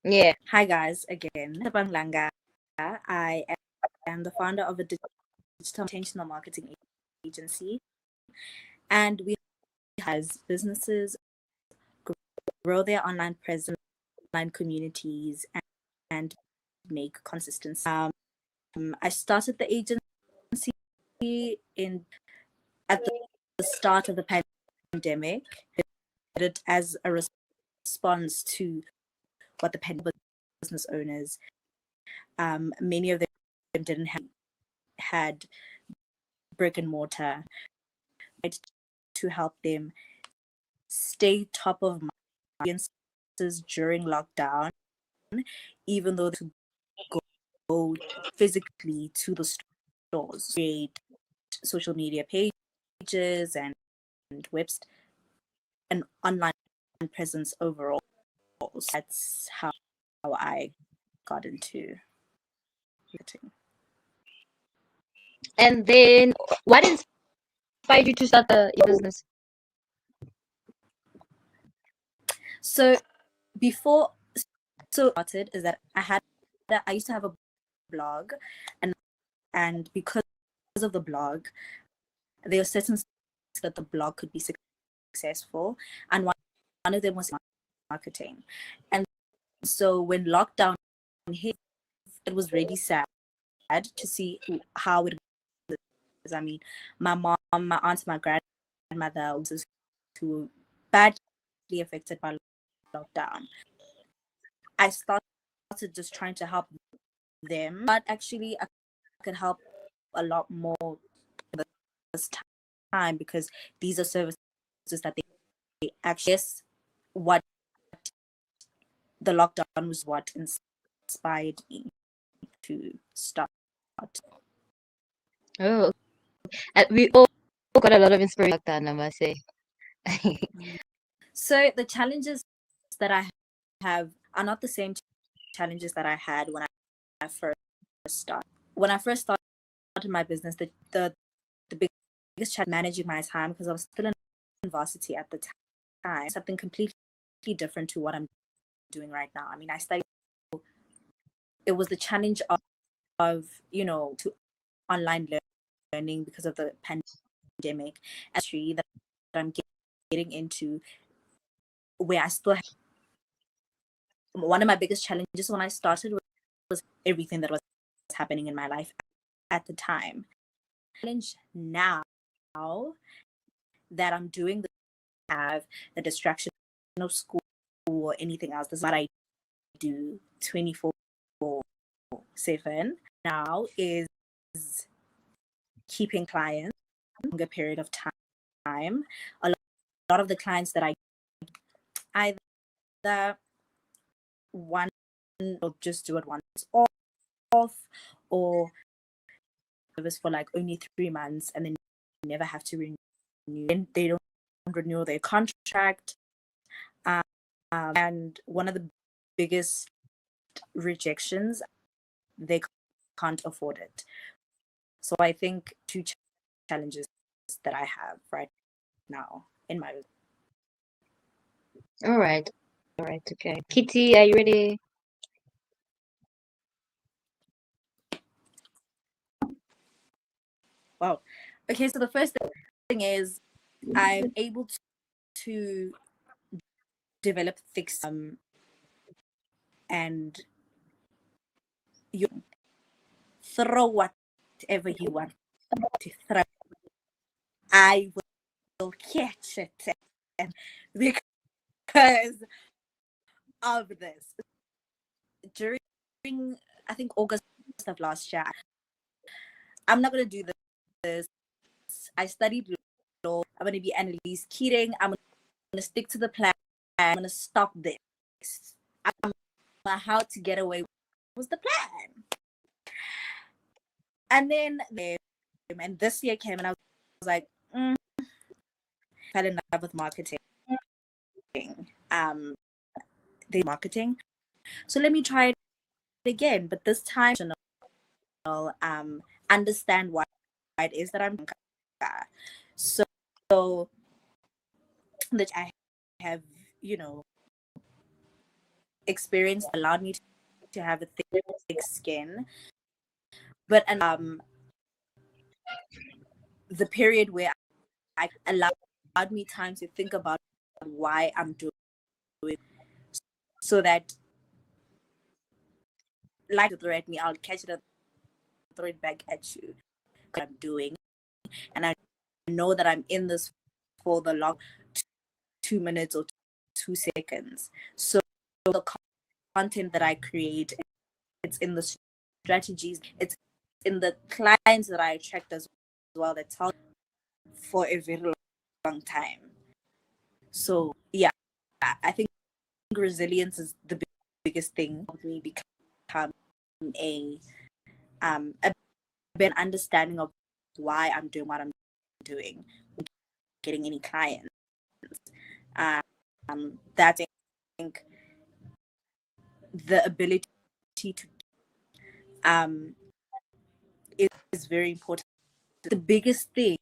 Yeah. Hi guys, again, Tshepang Langa. I am the founder of a digital intentional marketing agency, and we has businesses grow their online presence, online communities, and make consistency. I started the agency in at the start of the pandemic. Did it as a response to what the pandemic business owners, many of them didn't had brick and mortar, right, to help them stay top of mind audiences during lockdown, even though to go physically to the stores, create social media pages and websites, and online presence overall. So that's how I got into marketing. And then what inspired you to start your business? So before so started is that I used to have a blog, and because of the blog, there were certain that the blog could be successful, and one of them was marketing. And so when lockdown hit, it was really sad to see how it was. I mean, my mom, my aunt, my grandmother was who were badly affected by lockdown. I started just trying to help them, but actually I could help a lot more this time because these are services that they actually, yes, what the lockdown was what inspired me to start. Oh, we all got a lot of inspiration like that, I must say. So the challenges that I have are not the same challenges that I had when I first started. When I first started my business, the biggest challenge managing my time because I was still in university at the time, something completely different to what I'm doing right now. I mean, I studied. It was the challenge of to online learning because of the pandemic, and that I'm getting into, where I still have one of my biggest challenges when I started was everything that was happening in my life at the time. Challenge now that I'm doing the have the distraction of school or anything else. This is what I do 24/7 now, is keeping clients a longer period of time. A lot of the clients that I either one will just do it once off, or service for like only 3 months and then never have to renew. And they don't renew their contract. And one of the biggest rejections, they can't afford it. So I think two challenges that I have right now in my. All right. All right. Okay. Kitty, are you ready? Wow. Okay, so the first thing is I'm able to develop thick and you throw whatever you want to throw. I will catch it, and because of this, during I think August of last year, I'm not gonna do this. I studied law. I'm gonna be Annalise Keating. I'm gonna stick to the plan. I'm gonna stop this. I'm how to get away was the plan. And then and this year came, and I was like, fell in love with marketing. Um, the marketing. So let me try it again, but this time, understand why it is that I'm. So that I have, you know, experience allowed me to have a thick skin, but the period where I allowed me time to think about why I'm doing, so that, like, to throw at me, I'll catch it and throw it back at you. I'm doing, and I know that I'm in this for the long 2 minutes or 2 seconds. So the content that I create, it's in the strategies, it's in the clients that I attract as well, that tell for a very long time. So yeah, I think resilience is the biggest thing of me become a better understanding of why I'm doing what I'm doing, getting any clients. That, I think, the ability to is very important. The biggest thing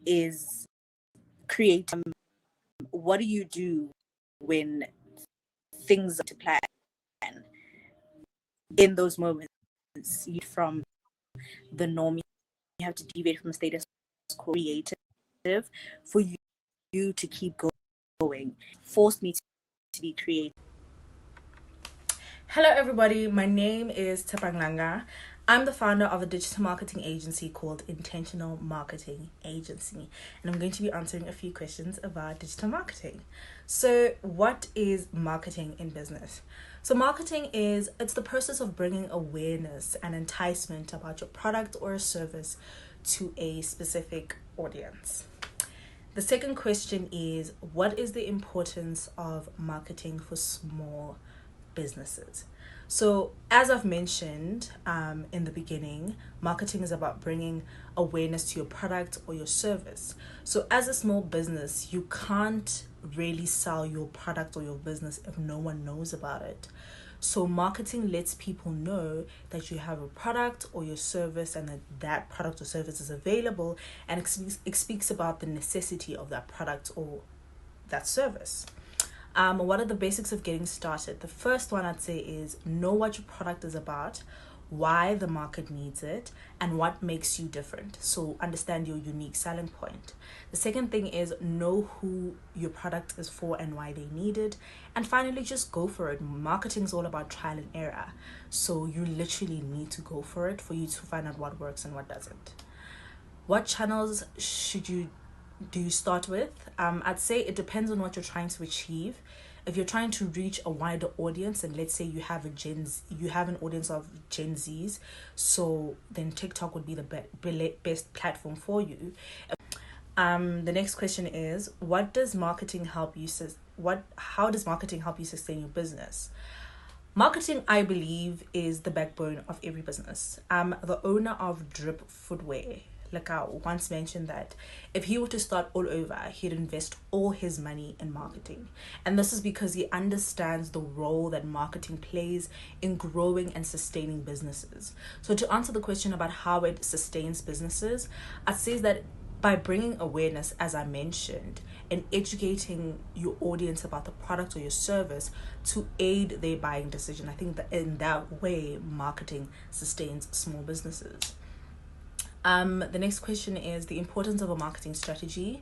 is create. What do you do when things are to plan in those moments? From the norm, you have to deviate from the status quo, creative, for you to keep going. Forced me to be creative. Hello everybody, my name is Tshepang Langa. I'm the founder of a digital marketing agency called Intentional Marketing Agency, and I'm going to be answering a few questions about digital marketing. So what is marketing in business? So marketing it's the process of bringing awareness and enticement about your product or service to a specific audience. The second question is, what is the importance of marketing for small businesses? So as I've mentioned in the beginning, marketing is about bringing awareness to your product or your service. So as a small business, you can't really sell your product or your business if no one knows about it. So marketing lets people know that you have a product or your service, and that product or service is available, and it speaks about the necessity of that product or that service. What are the basics of getting started? The first one I'd say is know what your product is about, why the market needs it, and what makes you different. So understand your unique selling point. The second thing is know who your product is for and why they need it. And finally, just go for it. Marketing is all about trial and error. So you literally need to go for it for you to find out what works and what doesn't. What channels do you start with? I'd say it depends on what you're trying to achieve. If you're trying to reach a wider audience, and let's say you have an audience of Gen Zs, so then TikTok would be the best platform for you. The next question is, how does marketing help you sustain your business? Marketing, I believe, is the backbone of every business. The owner of Drip Footwear, Langa, once mentioned that if he were to start all over, he'd invest all his money in marketing. And this is because he understands the role that marketing plays in growing and sustaining businesses. So to answer the question about how it sustains businesses, I'd say that by bringing awareness, as I mentioned, and educating your audience about the product or your service to aid their buying decision. I think that in that way, marketing sustains small businesses. The next question is the importance of a marketing strategy.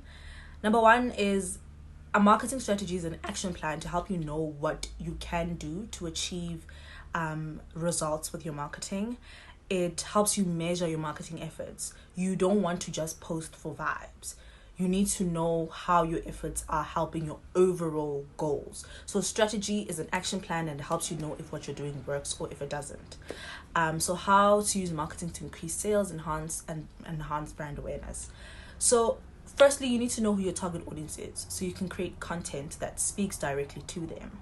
Number one is a marketing strategy is an action plan to help you know what you can do to achieve results with your marketing. It helps you measure your marketing efforts. You don't want to just post for vibes. You need to know how your efforts are helping your overall goals. So strategy is an action plan, and it helps you know if what you're doing works or if it doesn't. So how to use marketing to increase sales, enhance brand awareness. So firstly, you need to know who your target audience is, so you can create content that speaks directly to them.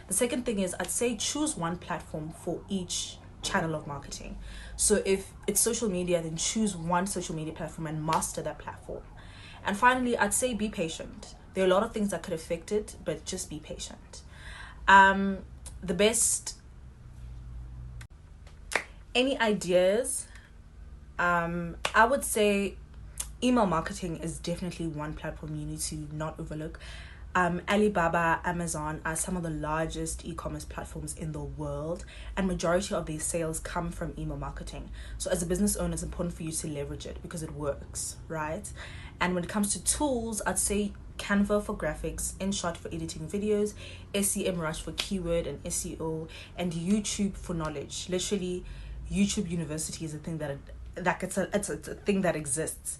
The second thing is, I'd say choose one platform for each channel of marketing. So if it's social media, then choose one social media platform and master that platform. And finally, I'd say be patient. There are a lot of things that could affect it, but just be patient. Any ideas? I would say email marketing is definitely one platform you need to not overlook. Alibaba, Amazon are some of the largest e-commerce platforms in the world, and majority of their sales come from email marketing. So as a business owner, it's important for you to leverage it because it works, right? And when it comes to tools, I'd say Canva for graphics, InShot for editing videos, SEMrush for keyword and SEO, and YouTube for knowledge. Literally, YouTube University is a thing it's a thing that exists.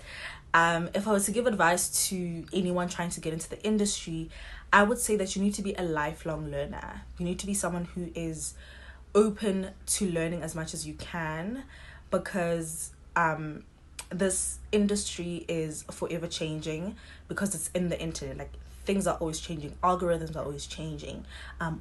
If I was to give advice to anyone trying to get into the industry, I would say that you need to be a lifelong learner. You need to be someone who is open to learning as much as you can, because this industry is forever changing, because it's in the internet. Like, things are always changing, algorithms are always changing,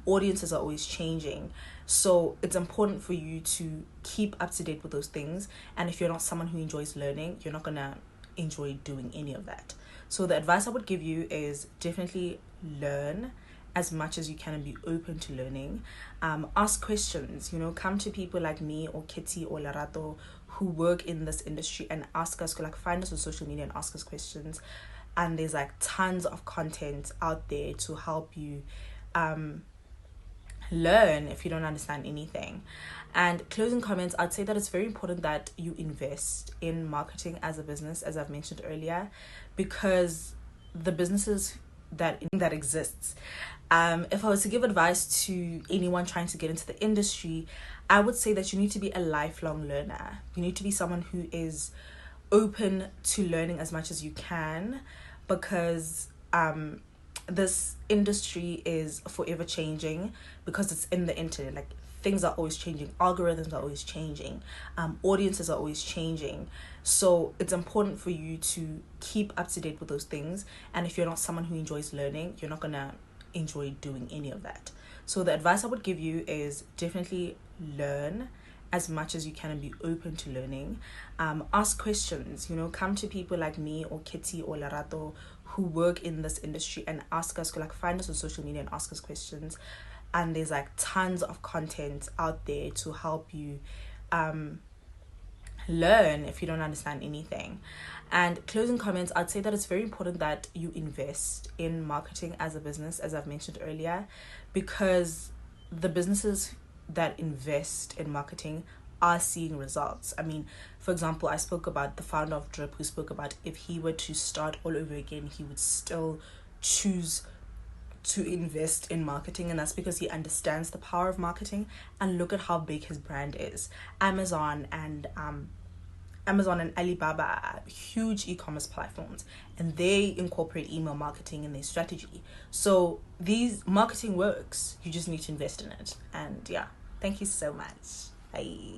audiences are always changing. So it's important for you to keep up to date with those things. And if you're not someone who enjoys learning, you're not gonna enjoy doing any of that. So the advice I would give you is definitely learn as much as you can and be open to learning. Ask questions, come to people like me or Kitty or Larato who work in this industry and ask us, like, find us on social media and ask us questions. And there's like tons of content out there to help you learn if you don't understand anything. And closing comments, I'd say that it's very important that you invest in marketing as a business, as I've mentioned earlier, because the businesses that exists. If I was to give advice to anyone trying to get into the industry, I would say that you need to be a lifelong learner. You need to be someone who is open to learning as much as you can, because this industry is forever changing, because it's in the internet. Like, things are always changing, algorithms are always changing, audiences are always changing. So it's important for you to keep up to date with those things. And if you're not someone who enjoys learning, you're not gonna enjoy doing any of that. So the advice I would give you is definitely learn as much as you can and be open to learning. Ask questions, come to people like me or Kitty or Larato who work in this industry and ask us, like, find us on social media and ask us questions. And there's like tons of content out there to help you learn if you don't understand anything. And closing comments, I'd say that it's very important that you invest in marketing as a business, as I've mentioned earlier, because the businesses that invest in marketing are seeing results. I mean, for example, I spoke about the founder of Drip, who spoke about if he were to start all over again, he would still choose to invest in marketing, and that's because he understands the power of marketing. And look at how big his brand is. Amazon and Alibaba are huge e-commerce platforms, and they incorporate email marketing in their strategy. So these marketing works, you just need to invest in it. And yeah, thank you so much. Bye.